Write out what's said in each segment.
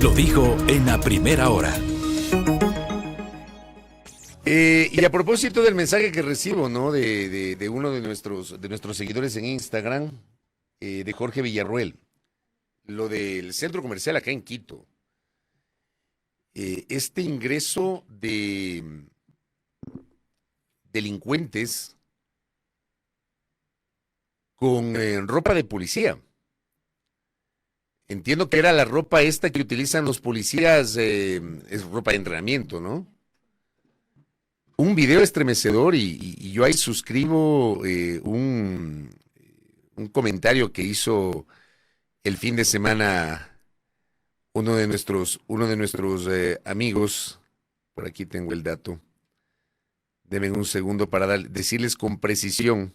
Lo dijo en la primera hora. Y a propósito del mensaje que recibo, ¿no? De uno de nuestros seguidores en Instagram, de Jorge Villarruel, lo del centro comercial acá en Quito. Este ingreso de delincuentes con ropa de policía. Entiendo que era la ropa esta que utilizan los policías, es ropa de entrenamiento, ¿no? Un video estremecedor y yo ahí suscribo un comentario que hizo el fin de semana uno de nuestros amigos. Por aquí tengo el dato. Denme un segundo para decirles con precisión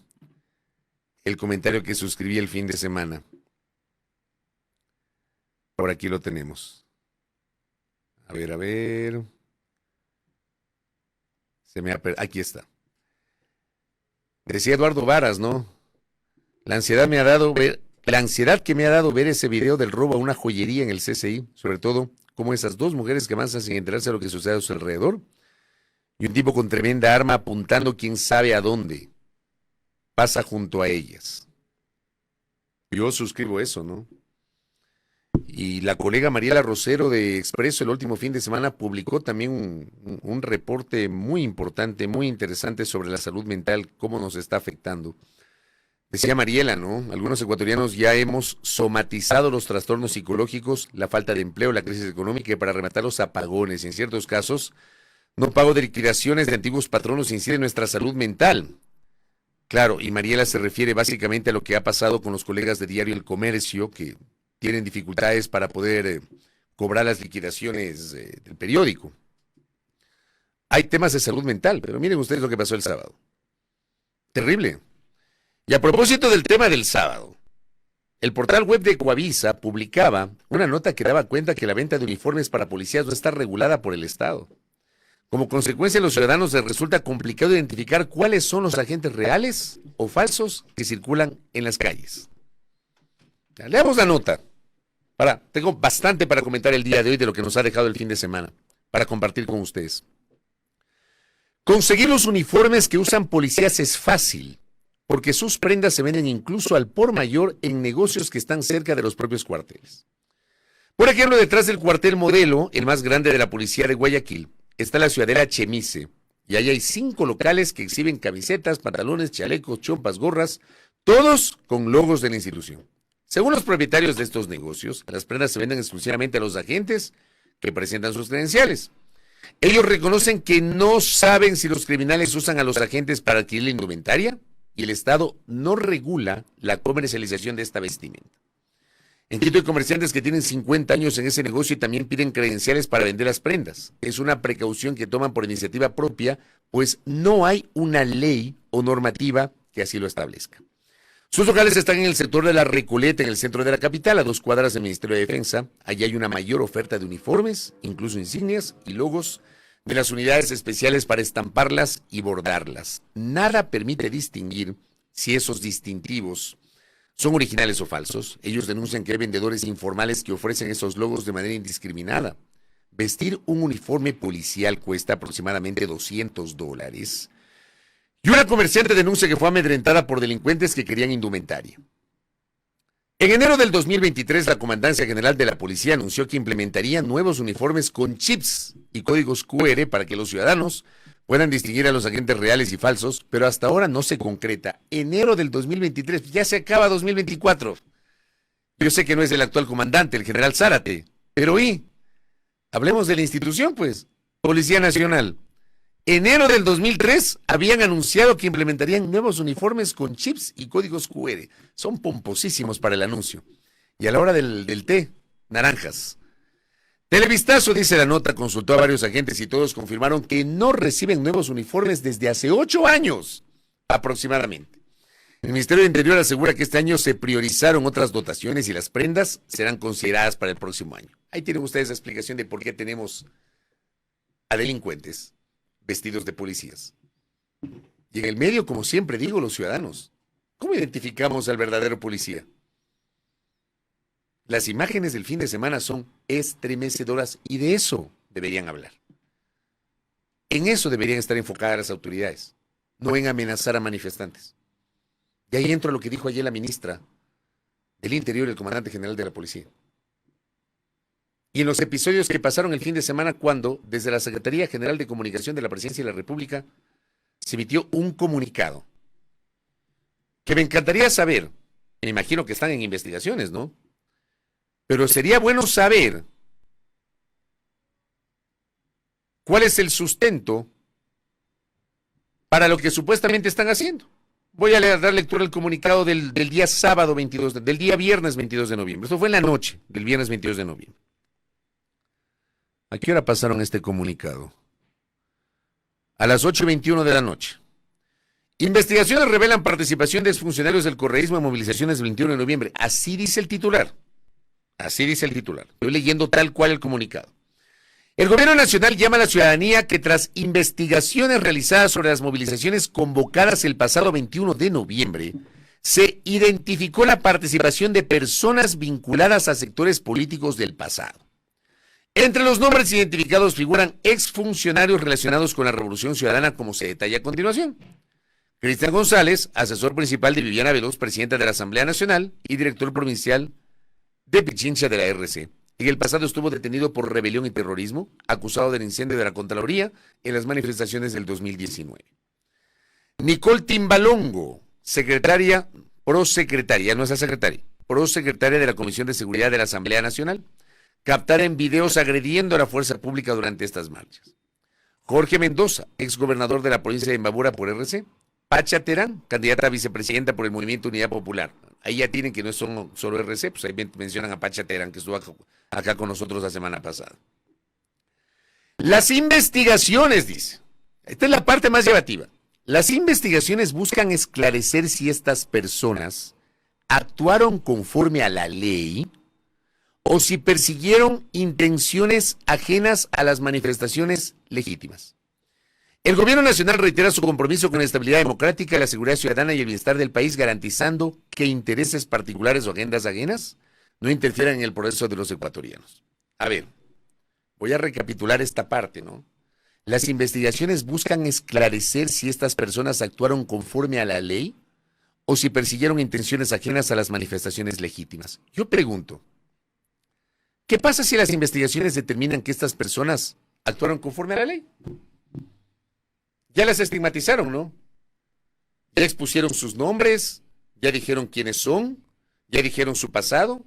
el comentario que suscribí el fin de semana. Por aquí lo tenemos. A ver. Aquí está. Decía Eduardo Varas, ¿no? La ansiedad que me ha dado ver ese video del robo a una joyería en el CCI, sobre todo como esas dos mujeres que avanzan sin enterarse de lo que sucede a su alrededor, y un tipo con tremenda arma apuntando quién sabe a dónde pasa junto a ellas. Yo suscribo eso, ¿no? Y la colega Mariela Rosero de Expreso el último fin de semana publicó también un reporte muy importante, muy interesante sobre la salud mental, cómo nos está afectando. Decía Mariela, ¿no? Algunos ecuatorianos ya hemos somatizado los trastornos psicológicos, la falta de empleo, la crisis económica y para rematar los apagones. En ciertos casos, no pago de liquidaciones de antiguos patronos incide en nuestra salud mental. Claro, y Mariela se refiere básicamente a lo que ha pasado con los colegas de Diario El Comercio, que tienen dificultades para poder cobrar las liquidaciones del periódico. Hay temas de salud mental, pero miren ustedes lo que pasó el sábado. Terrible. Y a propósito del tema del sábado, el portal web de Coavisa publicaba una nota que daba cuenta que la venta de uniformes para policías no está regulada por el Estado. Como consecuencia, a los ciudadanos les resulta complicado identificar cuáles son los agentes reales o falsos que circulan en las calles. Ya, leamos la nota. Tengo bastante para comentar el día de hoy de lo que nos ha dejado el fin de semana, para compartir con ustedes. Conseguir los uniformes que usan policías es fácil, porque sus prendas se venden incluso al por mayor en negocios que están cerca de los propios cuarteles. Por ejemplo, detrás del cuartel Modelo, el más grande de la policía de Guayaquil, está la ciudadela Chemice, y ahí hay 5 locales que exhiben camisetas, pantalones, chalecos, chompas, gorras, todos con logos de la institución. Según los propietarios de estos negocios, las prendas se venden exclusivamente a los agentes que presentan sus credenciales. Ellos reconocen que no saben si los criminales usan a los agentes para adquirir la indumentaria y el Estado no regula la comercialización de esta vestimenta. En Quito hay comerciantes que tienen 50 años en ese negocio y también piden credenciales para vender las prendas. Es una precaución que toman por iniciativa propia, pues no hay una ley o normativa que así lo establezca. Sus locales están en el sector de la Recoleta, en el centro de la capital, a 2 cuadras del Ministerio de Defensa. Allí hay una mayor oferta de uniformes, incluso insignias y logos de las unidades especiales para estamparlas y bordarlas. Nada permite distinguir si esos distintivos son originales o falsos. Ellos denuncian que hay vendedores informales que ofrecen esos logos de manera indiscriminada. Vestir un uniforme policial cuesta aproximadamente $200. Y una comerciante denuncia que fue amedrentada por delincuentes que querían indumentaria. En enero del 2023, la Comandancia General de la Policía anunció que implementaría nuevos uniformes con chips y códigos QR para que los ciudadanos puedan distinguir a los agentes reales y falsos, pero hasta ahora no se concreta. Enero del 2023, ya se acaba 2024. Yo sé que no es el actual comandante, el general Zárate, pero hablemos de la institución, pues, Policía Nacional. Enero del 2003 habían anunciado que implementarían nuevos uniformes con chips y códigos QR. Son pomposísimos para el anuncio. Y a la hora del té, naranjas. Televistazo, dice la nota, consultó a varios agentes y todos confirmaron que no reciben nuevos uniformes desde hace 8 años, aproximadamente. El Ministerio del Interior asegura que este año se priorizaron otras dotaciones y las prendas serán consideradas para el próximo año. Ahí tienen ustedes la explicación de por qué tenemos a delincuentes vestidos de policías. Y en el medio, como siempre digo, los ciudadanos. ¿Cómo identificamos al verdadero policía? Las imágenes del fin de semana son estremecedoras y de eso deberían hablar. En eso deberían estar enfocadas las autoridades, no en amenazar a manifestantes. Y ahí entro a lo que dijo ayer la ministra del Interior y el comandante general de la policía. Y en los episodios que pasaron el fin de semana cuando, desde la Secretaría General de Comunicación de la Presidencia de la República, se emitió un comunicado que me encantaría saber, me imagino que están en investigaciones, ¿no? Pero sería bueno saber cuál es el sustento para lo que supuestamente están haciendo. Voy a dar lectura al comunicado del día sábado 22, del día viernes 22 de noviembre. Esto fue en la noche del viernes 22 de noviembre. ¿A qué hora pasaron este comunicado? A las 8:21 de la noche. Investigaciones revelan participación de exfuncionarios del correísmo en movilizaciones del 21 de noviembre. Así dice el titular. Así dice el titular. Estoy leyendo tal cual el comunicado. El gobierno nacional llama a la ciudadanía que tras investigaciones realizadas sobre las movilizaciones convocadas el pasado 21 de noviembre, se identificó la participación de personas vinculadas a sectores políticos del pasado. Entre los nombres identificados figuran exfuncionarios relacionados con la Revolución Ciudadana, como se detalla a continuación. Cristian González, asesor principal de Viviana Veloz, presidenta de la Asamblea Nacional y director provincial de Pichincha de la RC. En el pasado estuvo detenido por rebelión y terrorismo, acusado del incendio de la Contraloría en las manifestaciones del 2019. Nicole Timbalongo, prosecretaria de la Comisión de Seguridad de la Asamblea Nacional, captar en videos agrediendo a la fuerza pública durante estas marchas. Jorge Mendoza, exgobernador de la provincia de Imbabura por RC. Pacha Terán, candidata a vicepresidenta por el Movimiento Unidad Popular. Ahí ya tienen que no son solo RC, pues ahí mencionan a Pacha Terán, que estuvo acá con nosotros la semana pasada. Las investigaciones, dice. Esta es la parte más llamativa. Las investigaciones buscan esclarecer si estas personas actuaron conforme a la ley o si persiguieron intenciones ajenas a las manifestaciones legítimas. El gobierno nacional reitera su compromiso con la estabilidad democrática, la seguridad ciudadana y el bienestar del país, garantizando que intereses particulares o agendas ajenas no interfieran en el progreso de los ecuatorianos. A ver, voy a recapitular esta parte, ¿no? Las investigaciones buscan esclarecer si estas personas actuaron conforme a la ley o si persiguieron intenciones ajenas a las manifestaciones legítimas. Yo pregunto, ¿qué pasa si las investigaciones determinan que estas personas actuaron conforme a la ley? Ya las estigmatizaron, ¿no? Ya expusieron sus nombres, ya dijeron quiénes son, ya dijeron su pasado,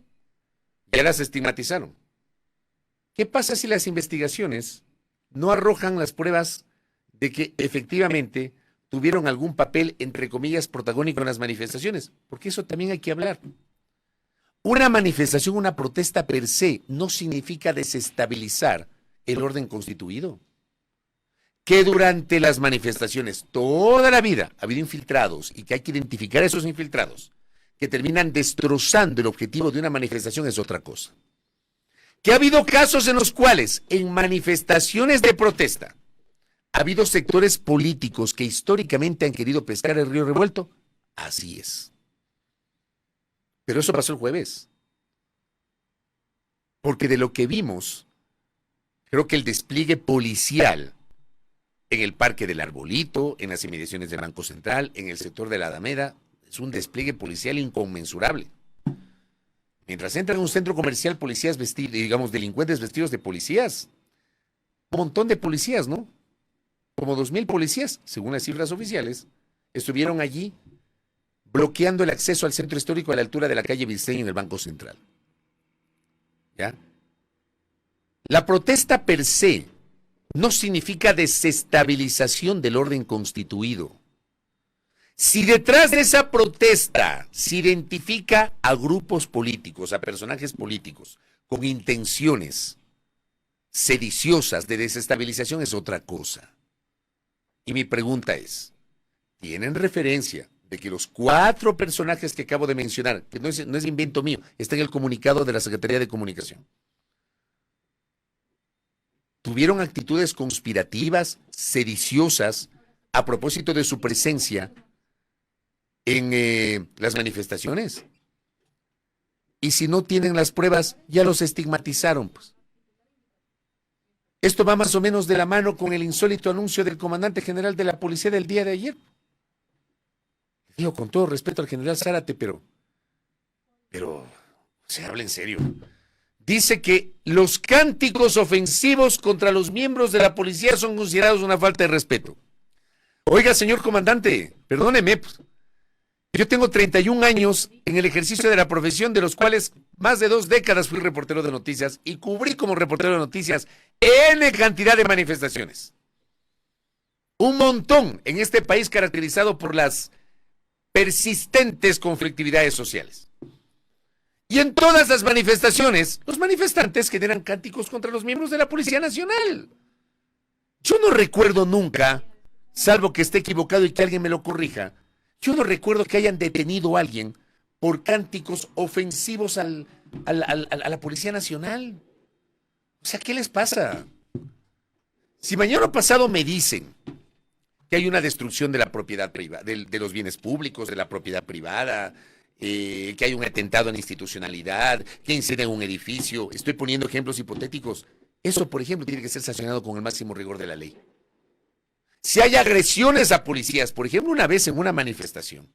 ya las estigmatizaron. ¿Qué pasa si las investigaciones no arrojan las pruebas de que efectivamente tuvieron algún papel, entre comillas, protagónico en las manifestaciones? Porque eso también hay que hablar. Una manifestación, una protesta per se, no significa desestabilizar el orden constituido. Que durante las manifestaciones toda la vida ha habido infiltrados y que hay que identificar a esos infiltrados que terminan destrozando el objetivo de una manifestación es otra cosa. Que ha habido casos en los cuales en manifestaciones de protesta ha habido sectores políticos que históricamente han querido pescar el río revuelto, así es. Pero eso pasó el jueves. Porque de lo que vimos, creo que el despliegue policial en el Parque del Arbolito, en las inmediaciones del Banco Central, en el sector de la Alameda, es un despliegue policial inconmensurable. Mientras entran en un centro comercial policías vestidos, digamos, delincuentes vestidos de policías, un montón de policías, ¿no? Como 2,000 policías, según las cifras oficiales, estuvieron allí bloqueando el acceso al centro histórico a la altura de la calle Vilstein en el Banco Central. ¿Ya? La protesta per se no significa desestabilización del orden constituido. Si detrás de esa protesta se identifica a grupos políticos, a personajes políticos, con intenciones sediciosas de desestabilización es otra cosa. Y mi pregunta es, ¿tienen referencia de que los 4 personajes que acabo de mencionar, que no es invento mío, está en el comunicado de la Secretaría de Comunicación, tuvieron actitudes conspirativas, sediciosas, a propósito de su presencia en las manifestaciones? y si no tienen las pruebas, ya los estigmatizaron, pues. Esto va más o menos de la mano con el insólito anuncio del comandante general de la policía del día de ayer. Digo, con todo respeto al general Zárate, pero, se habla en serio. Dice que los cánticos ofensivos contra los miembros de la policía son considerados una falta de respeto. Oiga, señor comandante, perdóneme, pues, yo tengo 31 años en el ejercicio de la profesión, de los cuales más de 2 décadas fui reportero de noticias y cubrí como reportero de noticias N cantidad de manifestaciones. Un montón en este país caracterizado por las persistentes conflictividades sociales. Y en todas las manifestaciones, los manifestantes generan cánticos contra los miembros de la Policía Nacional. Yo no recuerdo nunca, salvo que esté equivocado y que alguien me lo corrija, yo no recuerdo que hayan detenido a alguien por cánticos ofensivos a la Policía Nacional. O sea, ¿qué les pasa? Si mañana pasado me dicen que hay una destrucción de la propiedad privada, de los bienes públicos, de la propiedad privada, que hay un atentado a la institucionalidad, que inciden un edificio, estoy poniendo ejemplos hipotéticos, eso, por ejemplo, tiene que ser sancionado con el máximo rigor de la ley. Si hay agresiones a policías, por ejemplo, una vez en una manifestación,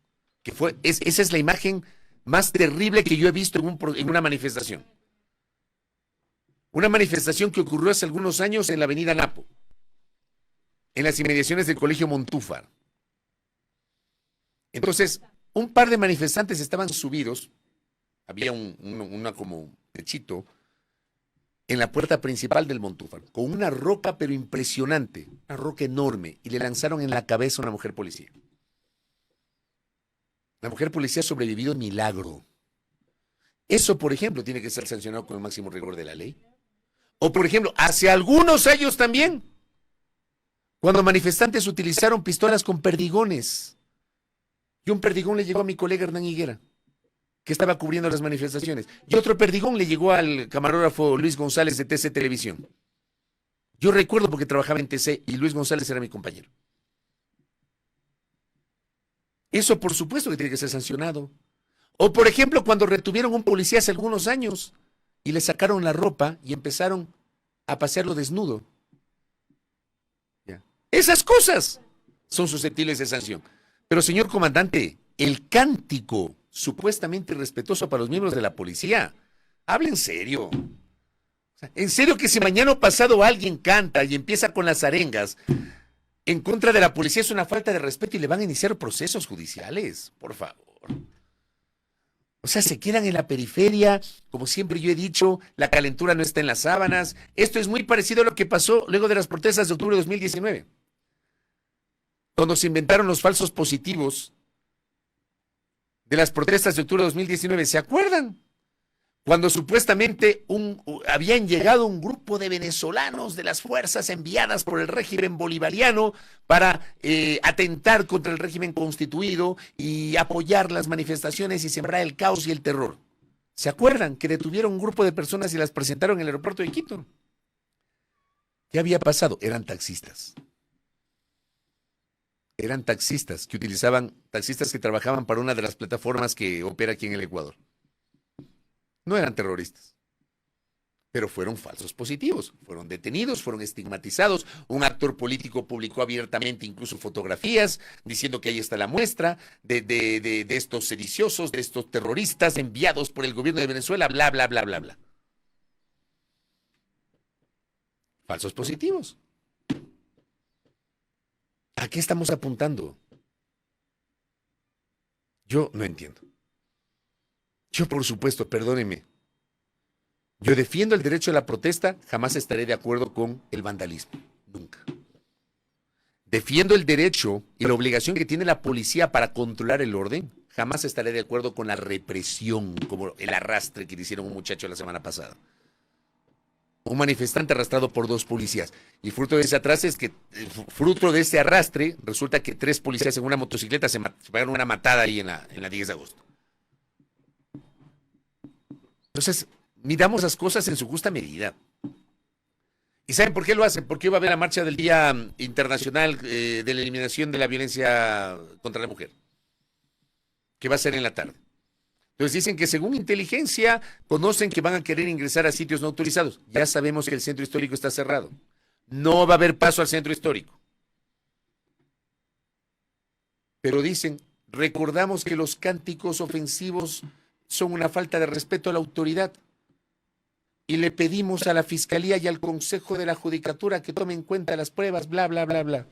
esa es la imagen más terrible que yo he visto en una manifestación. Una manifestación que ocurrió hace algunos años en la avenida Napo, en las inmediaciones del Colegio Montúfar. Entonces, un par de manifestantes estaban subidos, había una como techito, en la puerta principal del Montúfar, con una roca pero impresionante, una roca enorme, y le lanzaron en la cabeza a una mujer policía. La mujer policía ha sobrevivido de milagro. Eso, por ejemplo, tiene que ser sancionado con el máximo rigor de la ley. O, por ejemplo, hace algunos años también, cuando manifestantes utilizaron pistolas con perdigones, y un perdigón le llegó a mi colega Hernán Higuera, que estaba cubriendo las manifestaciones, y otro perdigón le llegó al camarógrafo Luis González de TC Televisión. Yo recuerdo porque trabajaba en TC y Luis González era mi compañero. Eso por supuesto que tiene que ser sancionado. O por ejemplo, cuando retuvieron a un policía hace algunos años y le sacaron la ropa y empezaron a pasearlo desnudo. ¿Ya? Esas cosas son susceptibles de sanción. Pero señor comandante, el cántico supuestamente irrespetuoso para los miembros de la policía, hable en serio. En serio que si mañana o pasado alguien canta y empieza con las arengas en contra de la policía es una falta de respeto y le van a iniciar procesos judiciales, por favor. O sea, se quedan en la periferia, como siempre yo he dicho, la calentura no está en las sábanas. Esto es muy parecido a lo que pasó luego de las protestas de octubre de 2019, cuando se inventaron los falsos positivos de las protestas de octubre de 2019, ¿se acuerdan? Cuando supuestamente habían llegado un grupo de venezolanos de las fuerzas enviadas por el régimen bolivariano para atentar contra el régimen constituido y apoyar las manifestaciones y sembrar el caos y el terror. ¿Se acuerdan que detuvieron un grupo de personas y las presentaron en el aeropuerto de Quito? ¿Qué había pasado? Eran taxistas. Eran taxistas taxistas que trabajaban para una de las plataformas que opera aquí en el Ecuador. No eran terroristas, pero fueron falsos positivos, fueron detenidos, fueron estigmatizados. Un actor político publicó abiertamente incluso fotografías diciendo que ahí está la muestra de estos sediciosos, de estos terroristas enviados por el gobierno de Venezuela, bla, bla, bla, bla, bla. Falsos positivos. ¿A qué estamos apuntando? Yo no entiendo. Yo, por supuesto, perdónenme, yo defiendo el derecho a la protesta, jamás estaré de acuerdo con el vandalismo, nunca. Defiendo el derecho y la obligación que tiene la policía para controlar el orden, jamás estaré de acuerdo con la represión, como el arrastre que le hicieron a un muchacho la semana pasada. Un manifestante arrastrado por 2 policías. Y fruto de ese arrastre fruto de ese arrastre, resulta que 3 policías en una motocicleta se pegaron una matada ahí en la 10 de agosto. Entonces, midamos las cosas en su justa medida. ¿Y saben por qué lo hacen? Porque va a haber la marcha del Día Internacional de la Eliminación de la Violencia contra la Mujer, que va a ser en la tarde. Entonces dicen que según inteligencia conocen que van a querer ingresar a sitios no autorizados. Ya sabemos que el centro histórico está cerrado. No va a haber paso al centro histórico. Pero dicen, recordamos que los cánticos ofensivos son una falta de respeto a la autoridad. Y le pedimos a la Fiscalía y al Consejo de la Judicatura que tomen en cuenta las pruebas, bla, bla, bla, bla.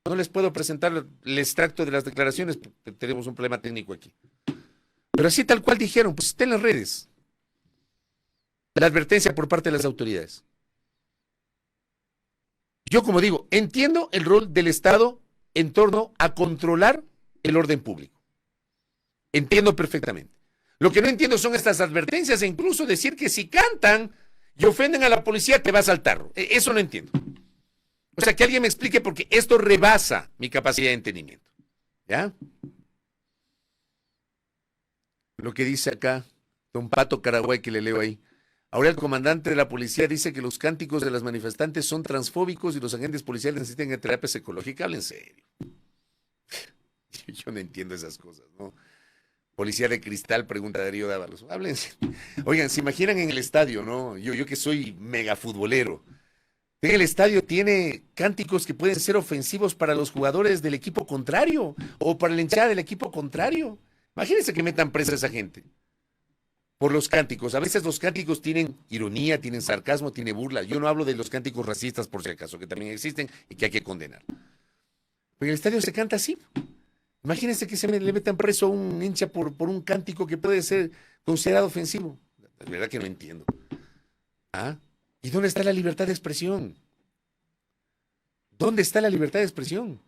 No les puedo presentar el extracto de las declaraciones porque tenemos un problema técnico aquí. Pero así tal cual dijeron, pues está en las redes. La advertencia por parte de las autoridades. Yo, como digo, entiendo el rol del Estado en torno a controlar el orden público. Entiendo perfectamente. Lo que no entiendo son estas advertencias e incluso decir que si cantan y ofenden a la policía te vas al tarro. Eso no entiendo. O sea, que alguien me explique porque esto rebasa mi capacidad de entendimiento. ¿Ya? Lo que dice acá don Pato Caraguay, que le leo ahí. Ahora el comandante de la policía dice que los cánticos de las manifestantes son transfóbicos y los agentes policiales necesitan terapia psicológica. Hablen en serio. Yo no entiendo esas cosas, ¿no? Policía de cristal, pregunta Darío Dávalos. Hablen. Oigan, se imaginan en el estadio, ¿no? Yo que soy mega futbolero. En el estadio tiene cánticos que pueden ser ofensivos para los jugadores del equipo contrario o para la hinchada del equipo contrario. Imagínense que metan presa a esa gente por los cánticos. A veces los cánticos tienen ironía, tienen sarcasmo, tienen burla. Yo no hablo de los cánticos racistas, por si acaso, que también existen y que hay que condenar. Pero en el estadio se canta así. Imagínense que le metan preso a un hincha por un cántico que puede ser considerado ofensivo. La verdad que no entiendo. ¿Ah? ¿Y dónde está la libertad de expresión? ¿Dónde está la libertad de expresión?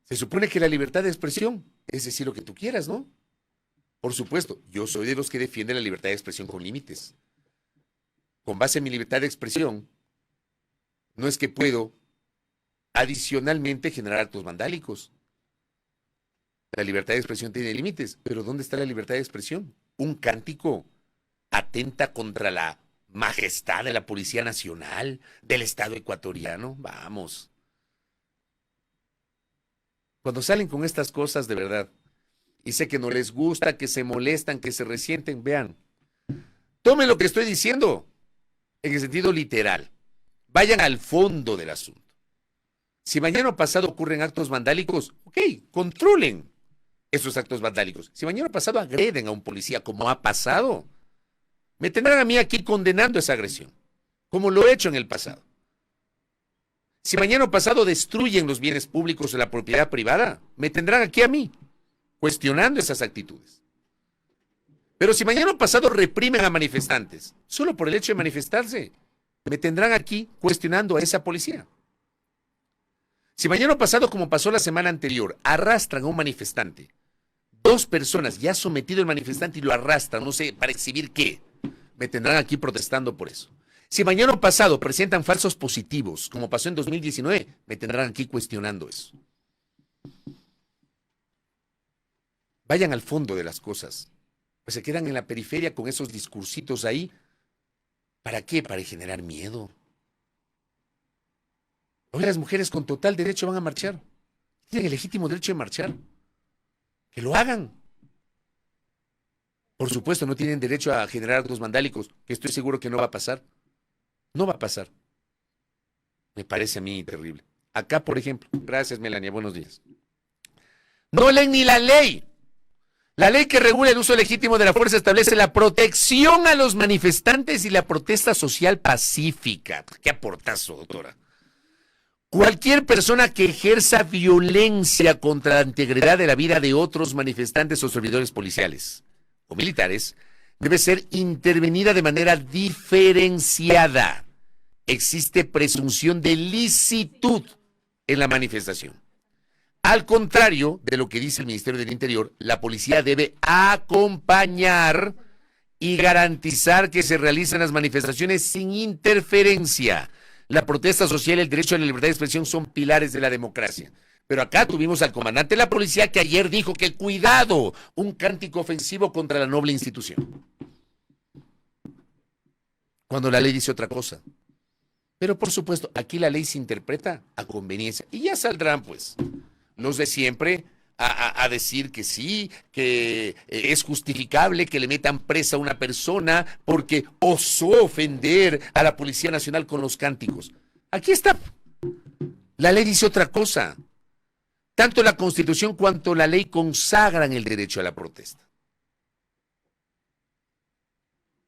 Se supone que la libertad de expresión es decir lo que tú quieras, ¿no? Por supuesto, yo soy de los que defienden la libertad de expresión con límites. Con base en mi libertad de expresión, no es que puedo adicionalmente generar actos vandálicos. La libertad de expresión tiene límites, pero ¿dónde está la libertad de expresión? Un cántico atenta contra la majestad de la Policía Nacional, del Estado ecuatoriano. Vamos. Cuando salen con estas cosas, de verdad, y sé que no les gusta, que se molestan, que se resienten, vean, tomen lo que estoy diciendo en el sentido literal. Vayan al fondo del asunto. Si mañana o pasado ocurren actos vandálicos, ok, controlen esos actos vandálicos. Si mañana o pasado agreden a un policía, como ha pasado, me tendrán a mí aquí condenando esa agresión, como lo he hecho en el pasado. Si mañana o pasado destruyen los bienes públicos o la propiedad privada, me tendrán aquí a mí, cuestionando esas actitudes. Pero si mañana o pasado reprimen a manifestantes, solo por el hecho de manifestarse, me tendrán aquí cuestionando a esa policía. Si mañana o pasado, como pasó la semana anterior, arrastran a un manifestante, 2 personas, ya sometido el manifestante y lo arrastran, no sé, para exhibir qué, me tendrán aquí protestando por eso. Si mañana o pasado presentan falsos positivos, como pasó en 2019, me tendrán aquí cuestionando eso. Vayan al fondo de las cosas. Pues se quedan en la periferia con esos discursitos ahí. ¿Para qué? Para generar miedo. Hoy las mujeres con total derecho van a marchar. Tienen el legítimo derecho de marchar. Que lo hagan. Por supuesto, no tienen derecho a generar actos vandálicos, que estoy seguro que no va a pasar. No va a pasar. Me parece a mí terrible. Acá, por ejemplo, gracias Melania, buenos días. No leen ni la ley. La ley que regula el uso legítimo de la fuerza establece la protección a los manifestantes y la protesta social pacífica. Qué aportazo, doctora. Cualquier persona que ejerza violencia contra la integridad de la vida de otros manifestantes o servidores policiales o militares debe ser intervenida de manera diferenciada. Existe presunción de licitud en la manifestación. Al contrario de lo que dice el Ministerio del Interior, la policía debe acompañar y garantizar que se realicen las manifestaciones sin interferencia. La protesta social y el derecho a la libertad de expresión son pilares de la democracia. Pero acá tuvimos al comandante de la policía que ayer dijo que cuidado, un cántico ofensivo contra la noble institución. Cuando la ley dice otra cosa. Pero por supuesto, aquí la ley se interpreta a conveniencia. Y ya saldrán pues los de siempre a decir que sí, que es justificable que le metan presa a una persona porque osó ofender a la Policía Nacional con los cánticos. Aquí está. La ley dice otra cosa. Tanto la Constitución cuanto la ley consagran el derecho a la protesta.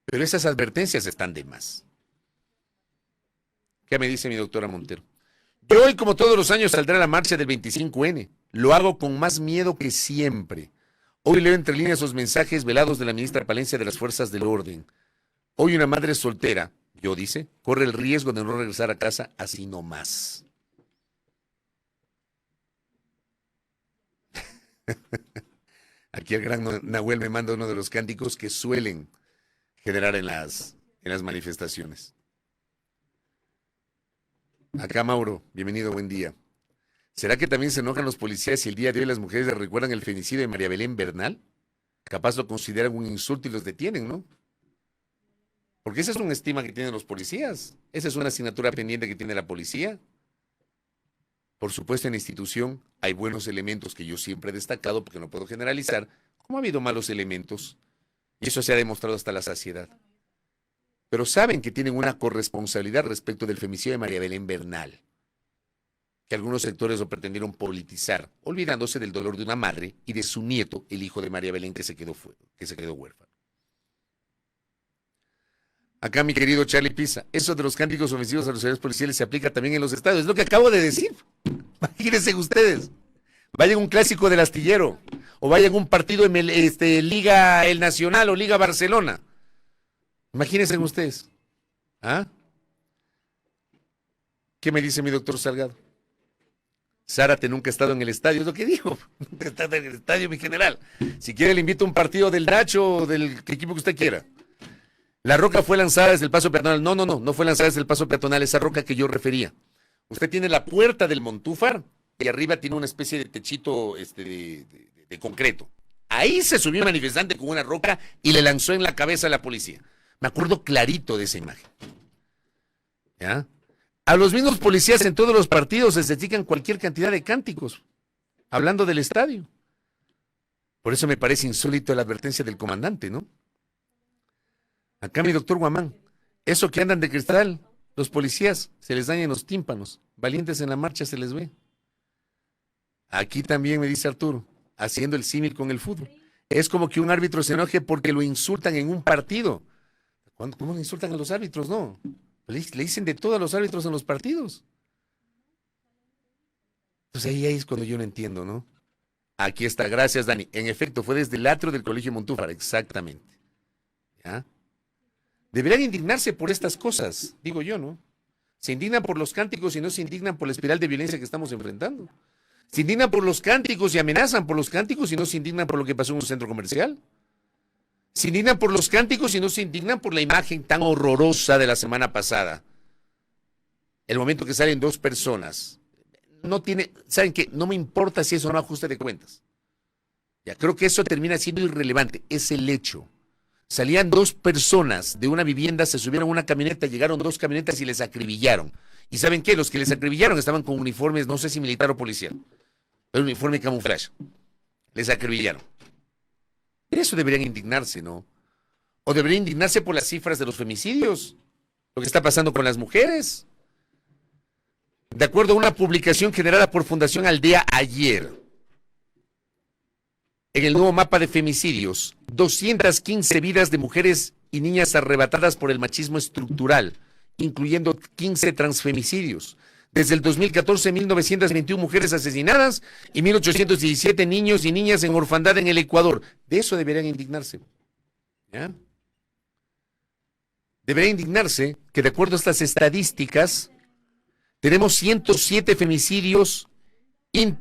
Pero esas advertencias están de más. ¿Qué me dice mi doctora Montero? Yo hoy, como todos los años, saldré a la marcha del 25N. Lo hago con más miedo que siempre. Hoy leo entre líneas los mensajes velados de la ministra Palencia de las Fuerzas del Orden. Hoy una madre soltera, yo dice, corre el riesgo de no regresar a casa así nomás. Aquí el gran Nahuel me manda uno de los cánticos que suelen generar en las manifestaciones. Acá Mauro, bienvenido, buen día. ¿Será que también se enojan los policías si el día de hoy las mujeres les recuerdan el femicidio de María Belén Bernal? Capaz lo consideran un insulto y los detienen, ¿no? Porque esa es una estima que tienen los policías. Esa es una asignatura pendiente que tiene la policía. Por supuesto, en la institución hay buenos elementos que yo siempre he destacado, porque no puedo generalizar, como ha habido malos elementos. Y eso se ha demostrado hasta la saciedad. Pero saben que tienen una corresponsabilidad respecto del femicidio de María Belén Bernal, que algunos sectores lo pretendieron politizar, olvidándose del dolor de una madre y de su nieto, el hijo de María Belén, que se quedó huérfano. Acá mi querido Charlie Pisa, eso de los cánticos ofensivos a los servicios policiales se aplica también en los estados, es lo que acabo de decir. Imagínense ustedes, vayan a un clásico del Astillero, o vayan a un partido en Liga El Nacional o Liga Barcelona. Imagínense ustedes. ¿Ah? ¿Qué me dice mi doctor Salgado? Zárate nunca ha estado en el estadio, es lo que dijo. Nunca ha estado en el estadio, mi general. Si quiere, le invito a un partido del Nacho o del equipo que usted quiera. La roca fue lanzada desde el paso peatonal. No fue lanzada desde el paso peatonal, esa roca que yo refería. Usted tiene la puerta del Montúfar y arriba tiene una especie de techito de concreto. Ahí se subió un manifestante con una roca y le lanzó en la cabeza a la policía. Me acuerdo clarito de esa imagen. ¿Ya? A los mismos policías en todos los partidos les dedican cualquier cantidad de cánticos, hablando del estadio. Por eso me parece insólito la advertencia del comandante, ¿no? Acá mi doctor Guamán, eso que andan de cristal, los policías, se les dañan los tímpanos, valientes en la marcha se les ve. Aquí también me dice Arturo, haciendo el símil con el fútbol. Es como que un árbitro se enoje porque lo insultan en un partido. ¿Cómo le insultan a los árbitros? No. Le dicen de todo a los árbitros en los partidos. Entonces ahí es cuando yo no entiendo, ¿no? Aquí está, gracias Dani. En efecto, fue desde el atrio del Colegio Montúfar, exactamente. ¿Ya? Deberían indignarse por estas cosas, digo yo, ¿no? Se indignan por los cánticos y no se indignan por la espiral de violencia que estamos enfrentando. Se indignan por los cánticos y amenazan por los cánticos y no se indignan por lo que pasó en un centro comercial. Se indignan por los cánticos y no se indignan por la imagen tan horrorosa de la semana pasada. El momento que salen dos personas. ¿Saben qué? No me importa si eso no ajuste de cuentas. Ya creo que eso termina siendo irrelevante. Es el hecho. Salían dos personas de una vivienda, se subieron a una camioneta, llegaron dos camionetas y les acribillaron. ¿Y saben qué? Los que les acribillaron estaban con uniformes, no sé si militar o policial. El uniforme camuflaje. Les acribillaron. De eso deberían indignarse, ¿no? O deberían indignarse por las cifras de los femicidios, lo que está pasando con las mujeres. De acuerdo a una publicación generada por Fundación Aldea ayer, en el nuevo mapa de femicidios, 215 vidas de mujeres y niñas arrebatadas por el machismo estructural, incluyendo 15 transfemicidios. Desde el 2014, 1.921 mujeres asesinadas y 1.817 niños y niñas en orfandad en el Ecuador. De eso deberían indignarse. ¿Ya? Debería indignarse que, de acuerdo a estas estadísticas, tenemos 107 femicidios en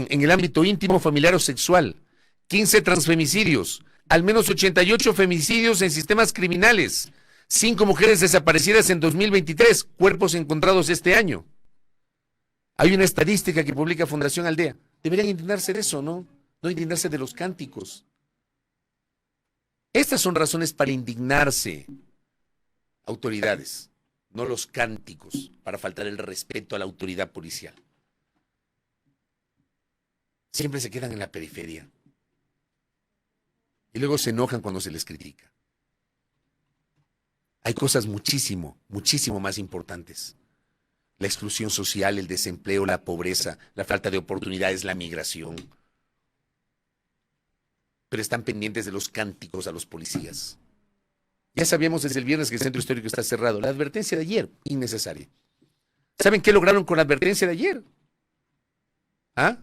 el ámbito íntimo, familiar o sexual, 15 transfemicidios, al menos 88 femicidios en sistemas criminales, 5 mujeres desaparecidas en 2023, cuerpos encontrados este año. Hay una estadística que publica Fundación Aldea. Deberían indignarse de eso, ¿no? No indignarse de los cánticos. Estas son razones para indignarse, autoridades, no los cánticos, para faltar el respeto a la autoridad policial. siempre se quedan en la periferia. Y luego se enojan cuando se les critica. Hay cosas muchísimo más importantes. La exclusión social, el desempleo, la pobreza, la falta de oportunidades, la migración. Pero están pendientes de los cánticos a los policías. Ya sabíamos desde el viernes que el centro histórico está cerrado. La advertencia de ayer, innecesaria. ¿Saben qué lograron con la advertencia de ayer? ¿Ah?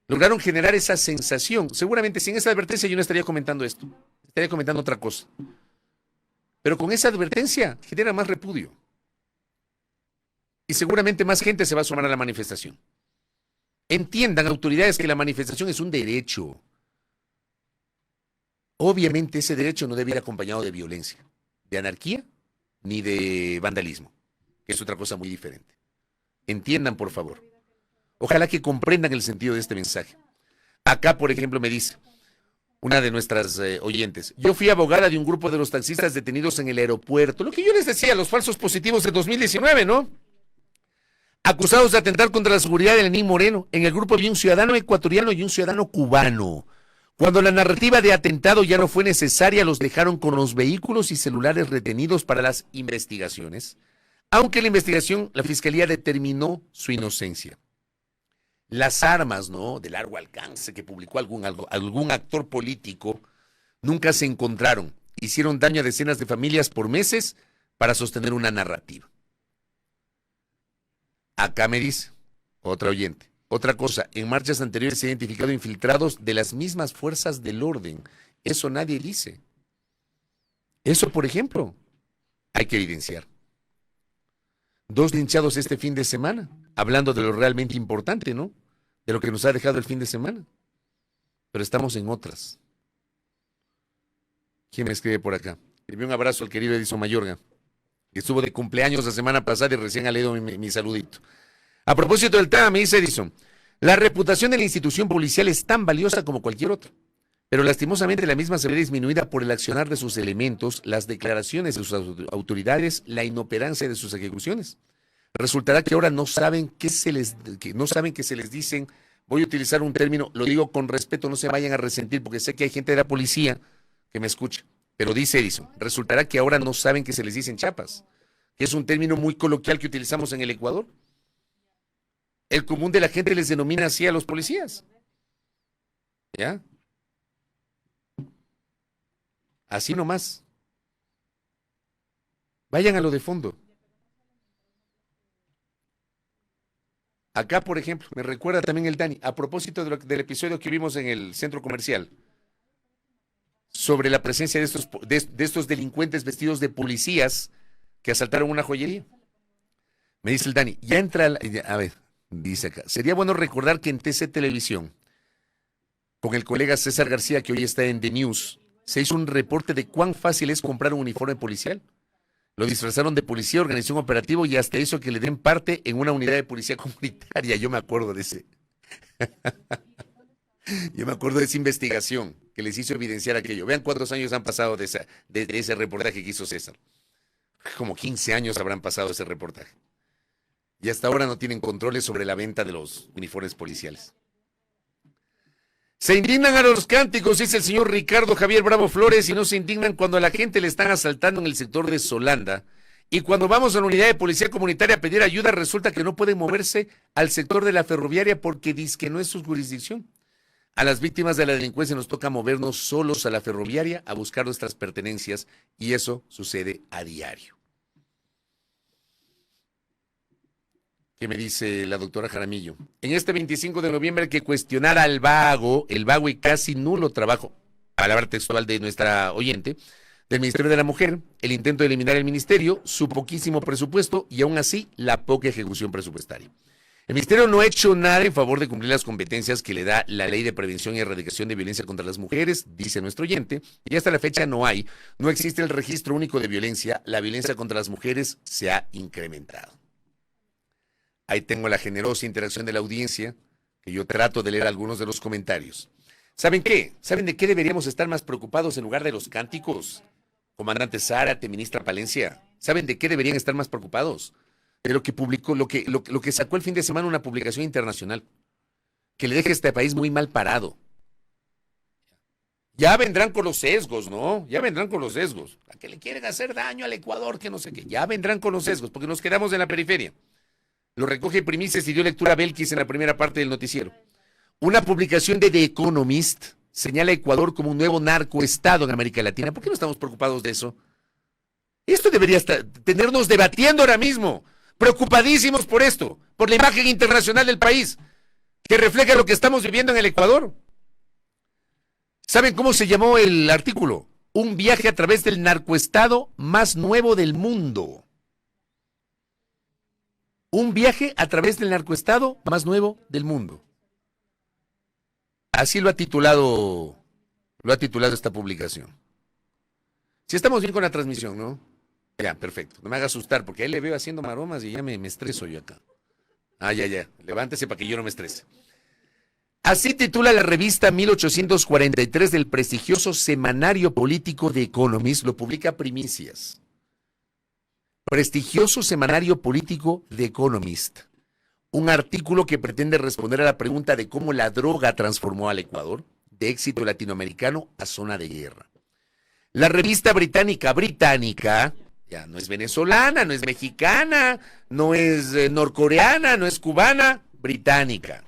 Lograron generar esa sensación. Seguramente sin esa advertencia yo no estaría comentando esto. Estaría comentando otra cosa. Pero con esa advertencia genera más repudio. Y seguramente más gente se va a sumar a la manifestación. Entiendan, autoridades, que la manifestación es un derecho. Obviamente ese derecho no debe ir acompañado de violencia, de anarquía, ni de vandalismo, que es otra cosa muy diferente. Entiendan, por favor. Ojalá que comprendan el sentido de este mensaje. Acá, por ejemplo, me dice una de nuestras oyentes: yo fui abogada de un grupo de los taxistas detenidos en el aeropuerto. Lo que yo les decía, los falsos positivos de 2019, ¿no? Acusados de atentar contra la seguridad de Lenín Moreno. En el grupo había un ciudadano ecuatoriano y un ciudadano cubano. Cuando la narrativa de atentado ya no fue necesaria, los dejaron con los vehículos y celulares retenidos para las investigaciones, aunque la investigación, la fiscalía determinó su inocencia. Las armas, ¿no?, de largo alcance que publicó algún actor político nunca se encontraron. Hicieron daño a decenas de familias por meses para sostener una narrativa. Acá me dice otra oyente. Otra cosa, en marchas anteriores se han identificado infiltrados de las mismas fuerzas del orden. Eso nadie dice. Eso, por ejemplo, hay que evidenciar. 2 linchados este fin de semana, hablando de lo realmente importante, ¿no? De lo que nos ha dejado el fin de semana. Pero estamos en otras. ¿Quién me escribe por acá? Le envío un abrazo al querido Edison Mayorga, que estuvo de cumpleaños la semana pasada y recién ha leído mi saludito. A propósito del tema, me dice Edison: la reputación de la institución policial es tan valiosa como cualquier otra, pero lastimosamente la misma se ve disminuida por el accionar de sus elementos, las declaraciones de sus autoridades, la inoperancia de sus ejecuciones. Resultará que ahora no saben que se les dicen, voy a utilizar un término, lo digo con respeto, no se vayan a resentir, porque sé que hay gente de la policía que me escucha, pero dice Edison, resultará que ahora no saben que se les dicen chapas, que es un término muy coloquial que utilizamos en el Ecuador. El común de la gente les denomina así a los policías. ¿Ya? Así nomás. Vayan a lo de fondo. Acá, por ejemplo, me recuerda también el Dani, a propósito del episodio que vimos en el centro comercial, sobre la presencia de estos delincuentes vestidos de policías que asaltaron una joyería. Me dice el Dani, ya entra, a ver, dice acá, sería bueno recordar que en TC Televisión, con el colega César García, que hoy está en The News, se hizo un reporte de cuán fácil es comprar un uniforme policial. Lo disfrazaron de policía, organizó un operativo y hasta hizo que le den parte en una unidad de policía comunitaria. Yo me acuerdo de ese. Yo me acuerdo de esa investigación que les hizo evidenciar aquello. Vean cuántos años han pasado de ese reportaje que hizo César. Como 15 años habrán pasado ese reportaje. Y hasta ahora no tienen controles sobre la venta de los uniformes policiales. Se indignan a los cánticos, dice el señor Ricardo Javier Bravo Flores, y no se indignan cuando a la gente le están asaltando en el sector de Solanda. Y cuando vamos a la unidad de policía comunitaria a pedir ayuda, resulta que no pueden moverse al sector de la ferroviaria porque dizque no es su jurisdicción. A las víctimas de la delincuencia nos toca movernos solos a la ferroviaria a buscar nuestras pertenencias, y eso sucede a diario. ¿Qué me dice la doctora Jaramillo? En este 25 de noviembre hay que cuestionar al vago, el vago y casi nulo trabajo, palabra textual de nuestra oyente, del Ministerio de la Mujer, el intento de eliminar el ministerio, su poquísimo presupuesto y aún así la poca ejecución presupuestaria. El ministerio no ha hecho nada en favor de cumplir las competencias que le da la Ley de Prevención y Erradicación de Violencia contra las Mujeres, dice nuestro oyente, y hasta la fecha no existe el registro único de violencia, la violencia contra las mujeres se ha incrementado. Ahí tengo la generosa interacción de la audiencia, que yo trato de leer algunos de los comentarios. ¿Saben qué? ¿Saben de qué deberíamos estar más preocupados en lugar de los cánticos? Comandante Zárate, ministra Palencia, ¿saben de qué deberían estar más preocupados? De lo que publicó, lo que sacó el fin de semana una publicación internacional. que le deje a este país muy mal parado. Ya vendrán con los sesgos, ¿no? Ya vendrán con los sesgos. ¿A que le quieren hacer daño al Ecuador? Que no sé qué. Ya vendrán con los sesgos, porque nos quedamos en la periferia. Lo recoge Primicias y dio lectura a Belkis en la primera parte del noticiero. Una publicación de The Economist señala a Ecuador como un nuevo narcoestado en América Latina. ¿Por qué no estamos preocupados de eso? Esto debería tenernos debatiendo ahora mismo, preocupadísimos por esto, por la imagen internacional del país, que refleja lo que estamos viviendo en el Ecuador. ¿Saben cómo se llamó el artículo? Un viaje a través del narcoestado más nuevo del mundo. Un viaje a través del narcoestado más nuevo del mundo. Así lo ha titulado esta publicación. Si estamos bien con la transmisión, ¿no? Ya, perfecto. No me haga asustar, porque ahí le veo haciendo maromas y ya me estreso yo acá. Ya. Levántese para que yo no me estrese. Así titula la revista 1843 del prestigioso semanario político The Economist, lo publica Primicias. Prestigioso semanario político The Economist. Un artículo que pretende responder a la pregunta de cómo la droga transformó al Ecuador, de éxito latinoamericano a zona de guerra. La revista británica, ya no es venezolana, no es mexicana, no es norcoreana, no es cubana, británica.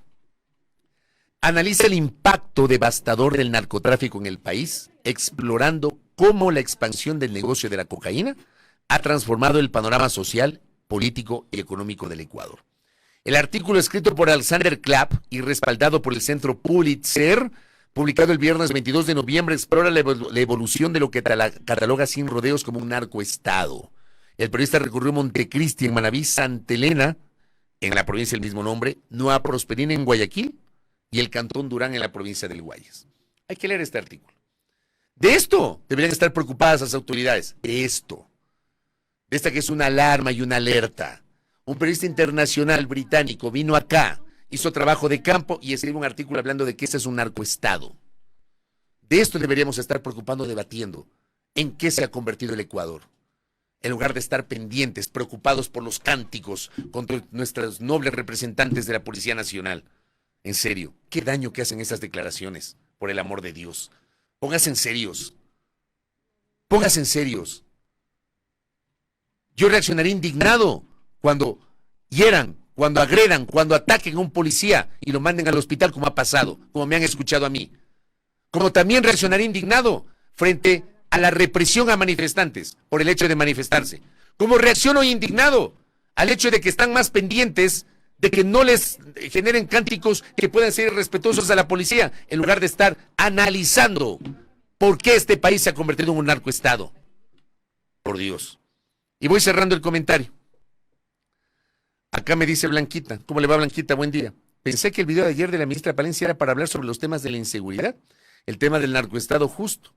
Analiza el impacto devastador del narcotráfico en el país, explorando cómo la expansión del negocio de la cocaína ha transformado el panorama social, político y económico del Ecuador. El artículo escrito por Alexander Clapp y respaldado por el Centro Pulitzer, publicado el viernes 22 de noviembre, explora la evolución de lo que cataloga sin rodeos como un narcoestado. El periodista recorrió Montecristi en Manabí, Santa Elena, en la provincia del mismo nombre, Nueva Prosperina en Guayaquil y el Cantón Durán en la provincia del Guayas. Hay que leer este artículo. De esto deberían estar preocupadas las autoridades. De esta que es una alarma y una alerta. Un periodista internacional británico vino acá, hizo trabajo de campo y escribió un artículo hablando de que este es un narcoestado. De esto deberíamos estar preocupando, debatiendo. ¿En qué se ha convertido el Ecuador? En lugar de estar pendientes, preocupados por los cánticos contra nuestros nobles representantes de la Policía Nacional. En serio, qué daño que hacen esas declaraciones, por el amor de Dios. Pónganse en serios. Pónganse en serios. Yo reaccionaré indignado cuando hieran, cuando agredan, cuando ataquen a un policía y lo manden al hospital, como ha pasado, como me han escuchado a mí. Como también reaccionaré indignado frente a la represión a manifestantes por el hecho de manifestarse. Como reacciono indignado al hecho de que están más pendientes de que no les generen cánticos que puedan ser irrespetuosos a la policía, en lugar de estar analizando por qué este país se ha convertido en un narcoestado. Por Dios. Y voy cerrando el comentario. Acá me dice Blanquita. ¿Cómo le va, Blanquita? Buen día. Pensé que el video de ayer de la ministra Palencia era para hablar sobre los temas de la inseguridad, el tema del narcoestado justo.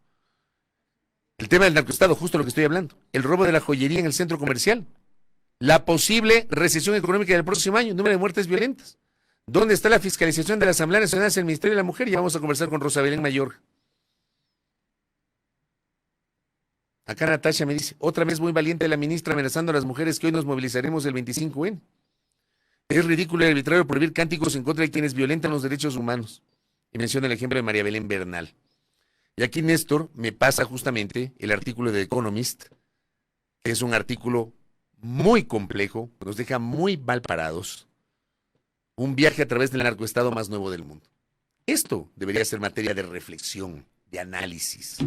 El tema del narcoestado justo, lo que estoy hablando. El robo de la joyería en el centro comercial. La posible recesión económica del próximo año, el número de muertes violentas. ¿Dónde está la fiscalización de la Asamblea Nacional hacia el Ministerio de la Mujer? Ya vamos a conversar con Rosa Belén Mayor. Acá Natasha me dice, otra vez muy valiente la ministra amenazando a las mujeres que hoy nos movilizaremos el 25N. Es ridículo y arbitrario prohibir cánticos en contra de quienes violentan los derechos humanos. Y menciona el ejemplo de María Belén Bernal. Y aquí Néstor me pasa justamente el artículo de The Economist, que es un artículo muy complejo, nos deja muy mal parados. Un viaje a través del narcoestado más nuevo del mundo. Esto debería ser materia de reflexión, de análisis.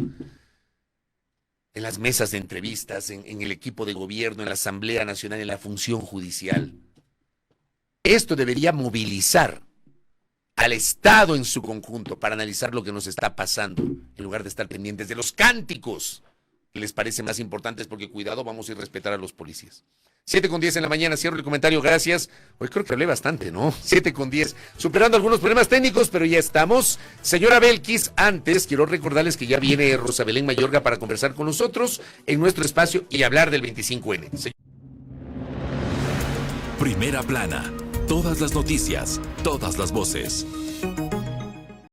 En las mesas de entrevistas, en el equipo de gobierno, en la Asamblea Nacional, en la función judicial. Esto debería movilizar al Estado en su conjunto para analizar lo que nos está pasando, en lugar de estar pendientes de los cánticos que les parecen más importantes, porque cuidado, vamos a ir a respetar a los policías. 7:10 en la mañana, cierro el comentario, gracias. Hoy creo que hablé bastante, ¿no? 7:10, superando algunos problemas técnicos, pero ya estamos. Señora Belkis, antes quiero recordarles que ya viene Rosa Belén Mayorga para conversar con nosotros en nuestro espacio y hablar del 25N. Primera plana, todas las noticias, todas las voces.